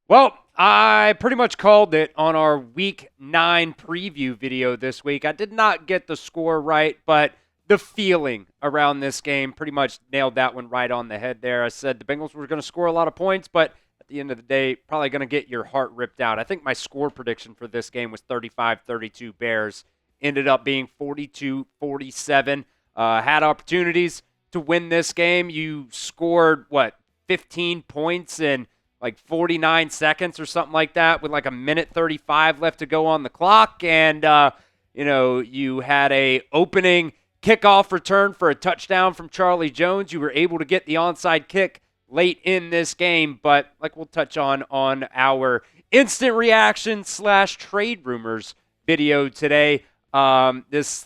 Well, I pretty much called it on our Week 9 preview video this week. I did not get the score right, but the feeling around this game pretty much nailed that one right on the head there. I said the Bengals were going to score a lot of points, but at the end of the day, probably going to get your heart ripped out. I think my score prediction for this game was 35-32 Bears. Ended up being 42-47. Had opportunities to win this game. You scored, 15 points in like 49 seconds or something like that with like a minute 35 left to go on the clock. And, you had a opening kickoff return for a touchdown from Charlie Jones. You were able to get the onside kick late in this game, but like we'll touch on our instant reaction / trade rumors video today. This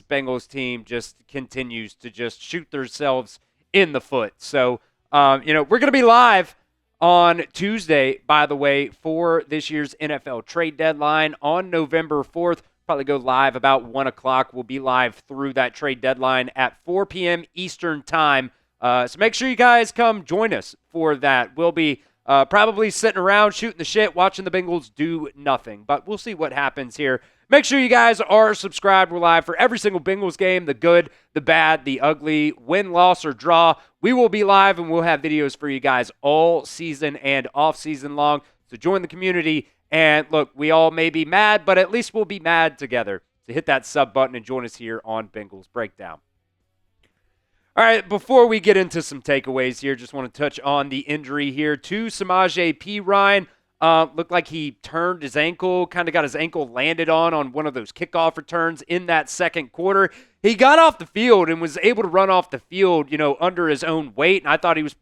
Bengals team just continues to just shoot themselves in the foot. So, we're going to be live on Tuesday, by the way, for this year's NFL trade deadline on November 4th. Probably go live about 1 o'clock. We'll be live through that trade deadline at 4 p.m. Eastern time. So make sure you guys come join us for that. We'll be probably sitting around shooting the shit, watching the Bengals do nothing. But we'll see what happens here. Make sure you guys are subscribed. We're live for every single Bengals game, the good, the bad, the ugly, win, loss, or draw. We will be live, and we'll have videos for you guys all season and off-season long. So join the community. And look, we all may be mad, but at least we'll be mad together. So hit that sub button and join us here on Bengals Breakdown. All right, before we get into some takeaways here, just want to touch on the injury here to Samaje Perine. Looked like he turned his ankle, kind of got his ankle landed on one of those kickoff returns in that second quarter. He got off the field and was able to run off the field, under his own weight. And I thought he was,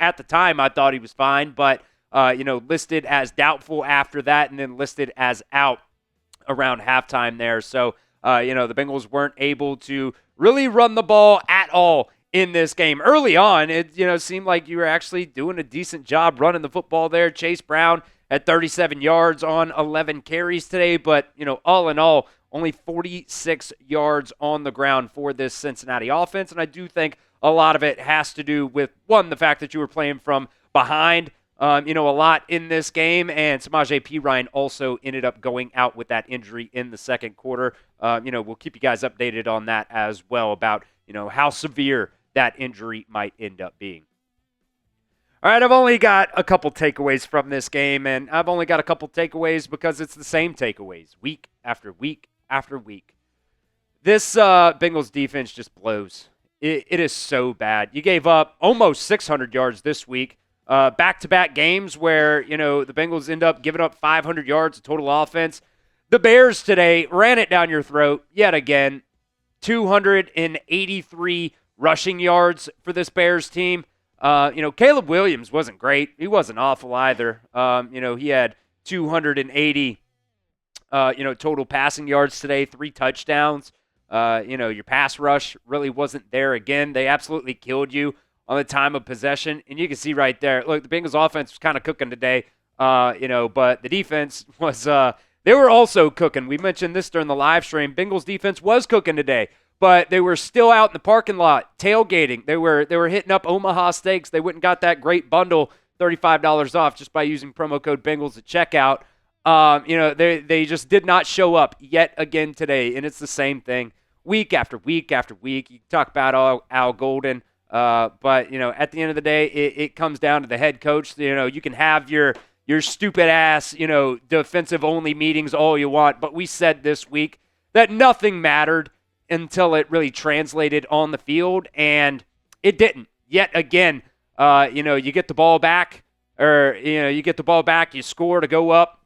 at the time, I thought he was fine, but, listed as doubtful after that and then listed as out around halftime there. So, the Bengals weren't able to really run the ball at all in this game. Early on, it, seemed like you were actually doing a decent job running the football there. Chase Brown at 37 yards on 11 carries today, but, all in all, only 46 yards on the ground for this Cincinnati offense, and I do think a lot of it has to do with, one, the fact that you were playing from behind, a lot in this game, and Samaje Perine also ended up going out with that injury in the second quarter. We'll keep you guys updated on that as well about, how severe that injury might end up being. All right, I've only got a couple takeaways from this game, and I've only got a couple takeaways because it's the same takeaways week after week after week. This Bengals defense just blows. It is so bad. You gave up almost 600 yards this week. Back-to-back games where, the Bengals end up giving up 500 yards of total offense. The Bears today ran it down your throat yet again. 283 rushing yards for this Bears team. Caleb Williams wasn't great. He wasn't awful either. He had 280, total passing yards today, 3 touchdowns. Your pass rush really wasn't there again. They absolutely killed you on the time of possession. And you can see right there, look, the Bengals offense was kind of cooking today, but the defense was, they were also cooking. We mentioned this during the live stream. Bengals defense was cooking today, but they were still out in the parking lot tailgating. They were hitting up Omaha Steaks. They went and got that great bundle, $35 off, just by using promo code Bengals at checkout. They just did not show up yet again today, and it's the same thing week after week after week. You talk about Al Golden, but at the end of the day, it comes down to the head coach. You can have your stupid ass, defensive only meetings all you want, but we said this week that nothing mattered until it really translated on the field, and it didn't. Yet again, you get the ball back, you score to go up,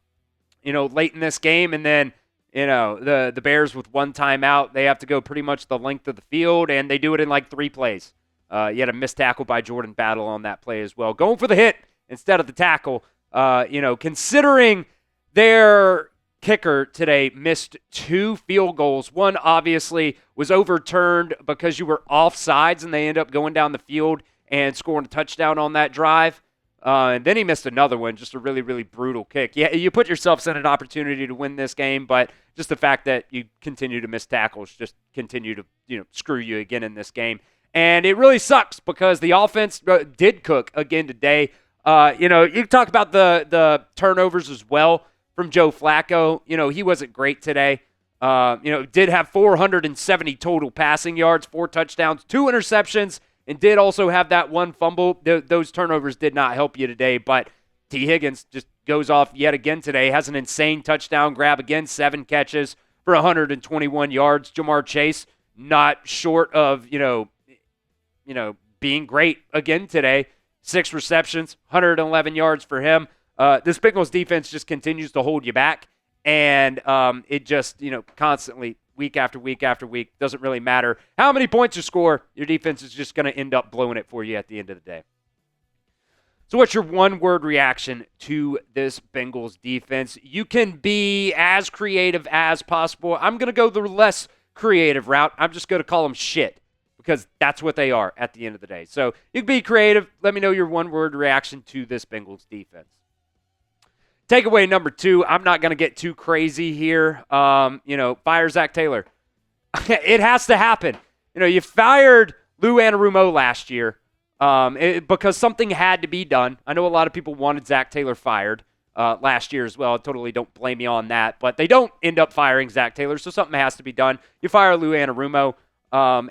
late in this game, and then, the Bears with one timeout, they have to go pretty much the length of the field, and they do it in like 3 plays. You had a missed tackle by Jordan Battle on that play as well. Going for the hit instead of the tackle, considering their kicker today missed 2 field goals. One obviously was overturned because you were offsides, and they end up going down the field and scoring a touchdown on that drive. And then he missed another one, just a really, really brutal kick. Yeah, you put yourselves in an opportunity to win this game, but just the fact that you continue to miss tackles just continue to, screw you again in this game. And it really sucks because the offense did cook again today. You talk about the turnovers as well from Joe Flacco. He wasn't great today. Did have 470 total passing yards, 4 touchdowns, 2 interceptions, and did also have that 1 fumble. Those turnovers did not help you today, but T. Higgins just goes off yet again today, has an insane touchdown grab again, 7 catches for 121 yards. Jamar Chase, not short of, being great again today. 6 receptions, 111 yards for him. This Bengals defense just continues to hold you back, and it just, constantly, week after week after week, doesn't really matter how many points you score, your defense is just going to end up blowing it for you at the end of the day. So what's your one-word reaction to this Bengals defense? You can be as creative as possible. I'm going to go the less creative route. I'm just going to call them shit, because that's what they are at the end of the day. So you can be creative. Let me know your one-word reaction to this Bengals defense. Takeaway number 2, I'm not going to get too crazy here. Fire Zac Taylor. It has to happen. You fired Lou Anarumo last year because something had to be done. I know a lot of people wanted Zac Taylor fired last year as well. I totally don't blame you on that. But they don't end up firing Zac Taylor, so something has to be done. You fire Lou Anarumo,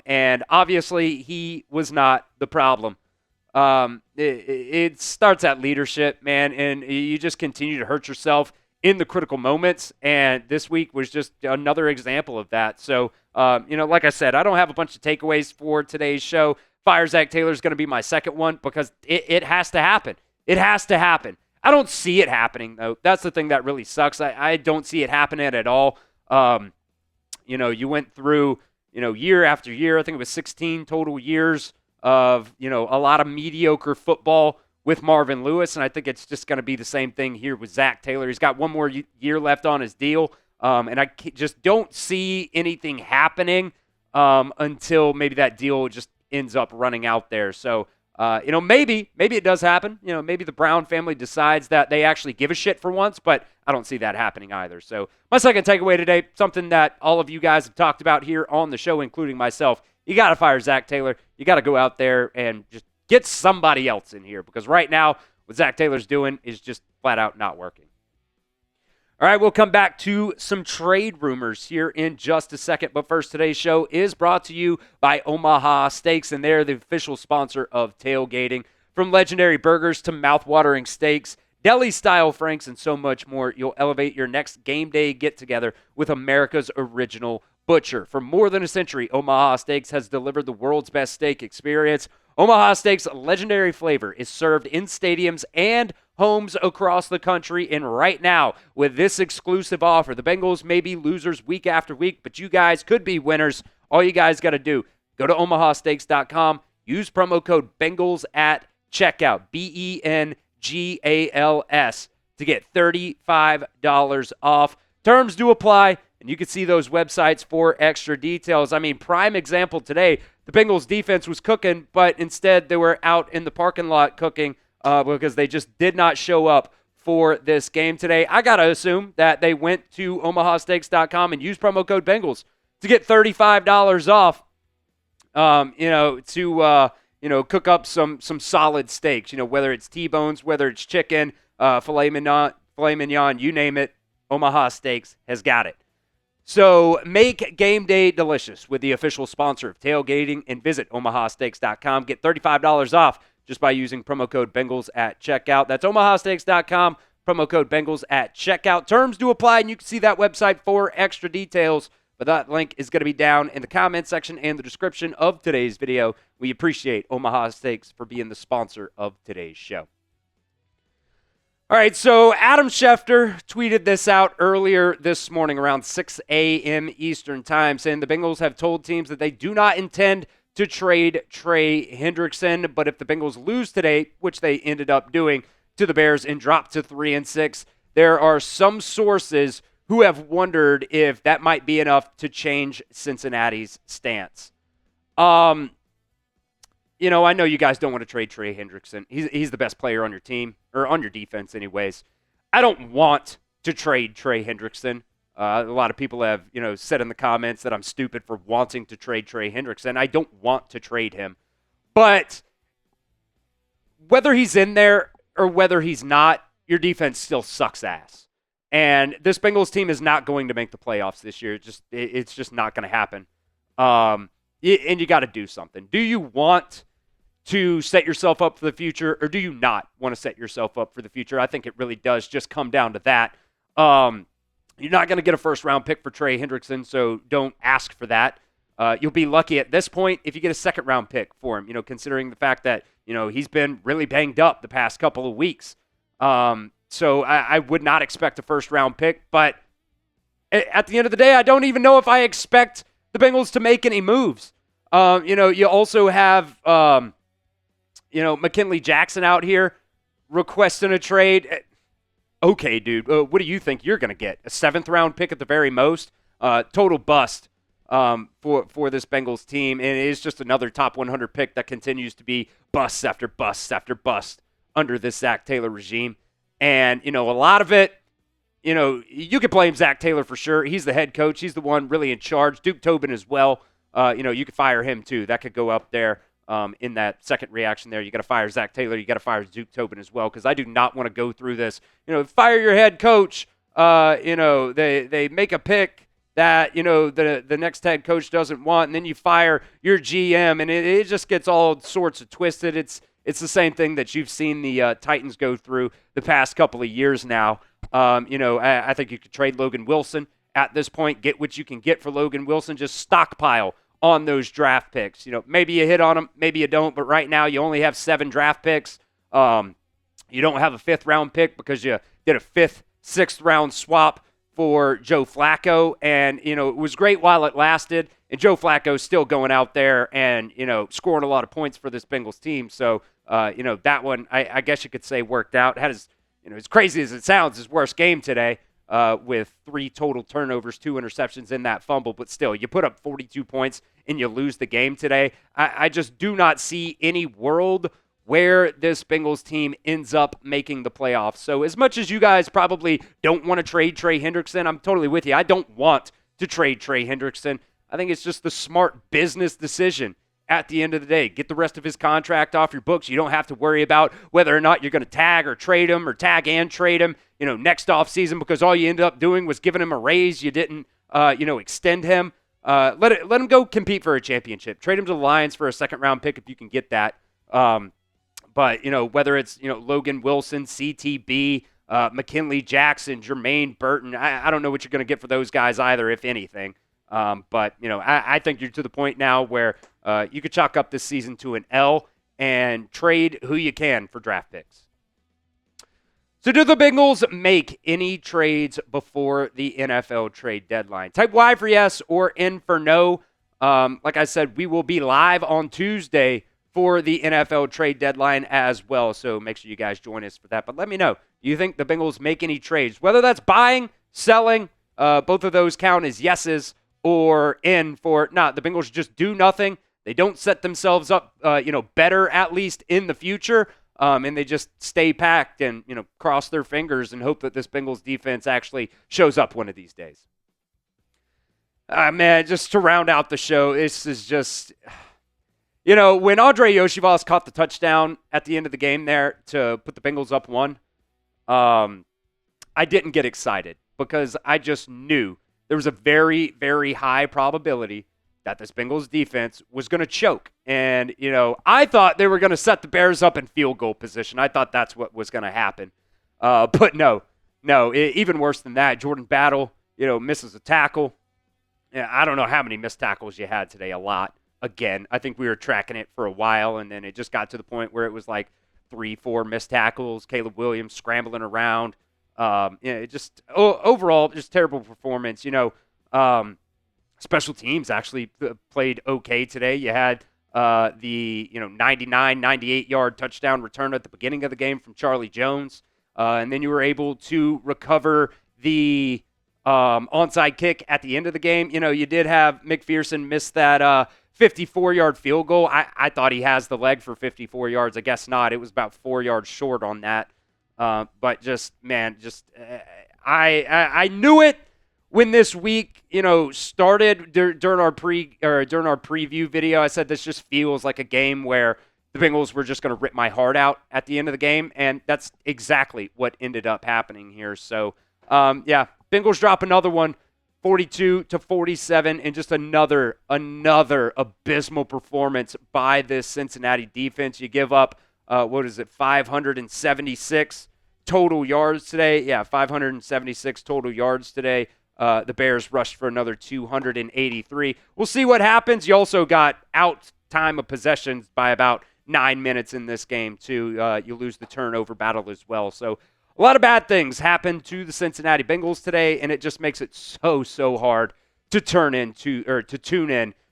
and obviously he was not the problem. It starts at leadership, man, and you just continue to hurt yourself in the critical moments, and this week was just another example of that. So, like I said, I don't have a bunch of takeaways for today's show. Fire Zac Taylor is going to be my second one because it has to happen. It has to happen. I don't see it happening, though. That's the thing that really sucks. I don't see it happening at all. You went through, year after year. I think it was 16 total years of, a lot of mediocre football with Marvin Lewis, and I think it's just going to be the same thing here with Zac Taylor. He's got one more year left on his deal, and I just don't see anything happening until maybe that deal just ends up running out there. So, maybe it does happen. Maybe the Brown family decides that they actually give a shit for once, but I don't see that happening either. So my second takeaway today, something that all of you guys have talked about here on the show, including myself, you got to fire Zac Taylor. You got to go out there and just get somebody else in here, because right now what Zac Taylor's doing is just flat out not working. All right, we'll come back to some trade rumors here in just a second. But first, today's show is brought to you by Omaha Steaks, and they're the official sponsor of tailgating. From legendary burgers to mouth-watering steaks, deli-style franks, and so much more, you'll elevate your next game day get-together with America's original butcher. For more than a century, Omaha Steaks has delivered the world's best steak experience. Omaha Steaks' legendary flavor is served in stadiums and homes across the country. And right now, with this exclusive offer, the Bengals may be losers week after week, but you guys could be winners. All you guys got to do, go to omahasteaks.com, use promo code Bengals at checkout, BENGALS, to get $35 off. Terms do apply, and you can see those websites for extra details. I mean, prime example today, the Bengals defense was cooking, but instead they were out in the parking lot cooking because they just did not show up for this game today. I got to assume that they went to omahasteaks.com and used promo code Bengals to get $35 off, to cook up some solid steaks, whether it's T-bones, whether it's chicken, filet mignon, you name it, Omaha Steaks has got it. So make game day delicious with the official sponsor of tailgating, and visit omahasteaks.com. Get $35 off just by using promo code Bengals at checkout. That's omahasteaks.com, promo code Bengals at checkout. Terms do apply, and you can see that website for extra details. But that link is going to be down in the comment section and the description of today's video. We appreciate Omaha Steaks for being the sponsor of today's show. All right, so Adam Schefter tweeted this out earlier this morning around 6 a.m. Eastern time, saying the Bengals have told teams that they do not intend to trade Trey Hendrickson, but if the Bengals lose today, which they ended up doing to the Bears and drop to 3-6, there are some sources who have wondered if that might be enough to change Cincinnati's stance. I know you guys don't want to trade Trey Hendrickson. He's the best player on your team, or on your defense anyways. I don't want to trade Trey Hendrickson. A lot of people have, said in the comments that I'm stupid for wanting to trade Trey Hendrickson. I don't want to trade him. But whether he's in there or whether he's not, your defense still sucks ass. And this Bengals team is not going to make the playoffs this year. It's just not going to happen. And you got to do something. Do you want to set yourself up for the future, or do you not want to set yourself up for the future? I think it really does just come down to that. You're not going to get a first-round pick for Trey Hendrickson, so don't ask for that. You'll be lucky at this point if you get a second-round pick for him, considering the fact that, he's been really banged up the past couple of weeks. So I would not expect a first-round pick, but at the end of the day, I don't even know if I expect the Bengals to make any moves. You also have, McKinley Jackson out here requesting a trade. Okay, dude, what do you think you're going to get? A 7th-round pick at the very most? Total bust for this Bengals team, and it is just another top 100 pick that continues to be bust after bust after bust under this Zac Taylor regime. And, a lot of it, you could blame Zac Taylor for sure. He's the head coach. He's the one really in charge. Duke Tobin as well. You could fire him too. That could go up there in that second reaction there. You got to fire Zac Taylor. You got to fire Duke Tobin as well, because I do not want to go through this. Fire your head coach. They make a pick that, the next head coach doesn't want, and then you fire your GM, and it just gets all sorts of twisted. It's the same thing that you've seen the Titans go through the past couple of years now. I think you could trade Logan Wilson at this point, get what you can get for Logan Wilson, just stockpile on those draft picks. Maybe you hit on them, maybe you don't, but right now you only have 7 draft picks. You don't have a 5th-round pick because you did a 5th, 6th-round swap for Joe Flacco, and, it was great while it lasted, and Joe Flacco's still going out there and, scoring a lot of points for this Bengals team. So, that one, I guess you could say worked out. Had his, as crazy as it sounds, his worst game today with 3 total turnovers, 2 interceptions in that fumble. But still, you put up 42 points and you lose the game today. I just do not see any world where this Bengals team ends up making the playoffs. So as much as you guys probably don't want to trade Trey Hendrickson, I'm totally with you. I don't want to trade Trey Hendrickson. I think it's just the smart business decision at the end of the day. Get the rest of his contract off your books. You don't have to worry about whether or not you're going to tag or trade him or tag and trade him, next offseason, because all you ended up doing was giving him a raise. You didn't, extend him. Let him go compete for a championship. Trade him to the Lions for a 2nd-round pick if you can get that. But, whether it's, Logan Wilson, CTB, McKinley Jackson, Jermaine Burton, I don't know what you're going to get for those guys either, if anything. But, I think you're to the point now where you could chalk up this season to an L and trade who you can for draft picks. So do the Bengals make any trades before the NFL trade deadline? Type Y for yes or N for no. Like I said, we will be live on Tuesday for the NFL trade deadline as well. So make sure you guys join us for that. But let me know, do you think the Bengals make any trades? Whether that's buying, selling, both of those count as yeses, or in for not. The Bengals just do nothing. They don't set themselves up, better at least in the future, and they just stay packed and, cross their fingers and hope that this Bengals defense actually shows up one of these days. Man, just to round out the show, this is just, when Andre Yoshivas caught the touchdown at the end of the game there to put the Bengals up 1, I didn't get excited because I just knew there was a very, very high probability that this Bengals defense was going to choke. And, I thought they were going to set the Bears up in field goal position. I thought that's what was going to happen. But no, even worse than that. Jordan Battle, misses a tackle. Yeah, I don't know how many missed tackles you had today. A lot. Again, I think we were tracking it for a while, and then it just got to the point where it was like 3-4 missed tackles. Caleb Williams scrambling around. Overall, just terrible performance. Special teams actually played okay today. You had the 99, 98-yard touchdown return at the beginning of the game from Charlie Jones, and then you were able to recover the onside kick at the end of the game. You did have McPherson miss that 54-yard field goal. I thought he has the leg for 54 yards. I guess not. It was about 4 yards short on that. But I knew it when this week, started during our preview video. I said this just feels like a game where, the Bengals were just going to rip my heart out at the end of the game, and that's exactly what ended up happening here. So, yeah, Bengals drop another one, 42-47, and just another abysmal performance by this Cincinnati defense. You give up, 576 total yards today? Yeah, 576 total yards today. The Bears rushed for another 283. We'll see what happens. You also got out time of possessions by about 9 minutes in this game, too. You lose the turnover battle as well. So a lot of bad things happened to the Cincinnati Bengals today, and it just makes it so hard to tune in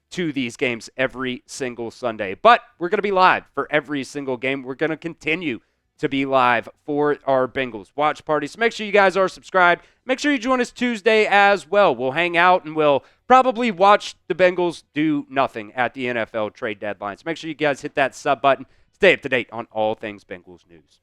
to these games every single Sunday. But we're going to be live for every single game. We're going to continue to be live for our Bengals watch party. So make sure you guys are subscribed. Make sure you join us Tuesday as well. We'll hang out and we'll probably watch the Bengals do nothing at the NFL trade deadline. So make sure you guys hit that sub button. Stay up to date on all things Bengals news.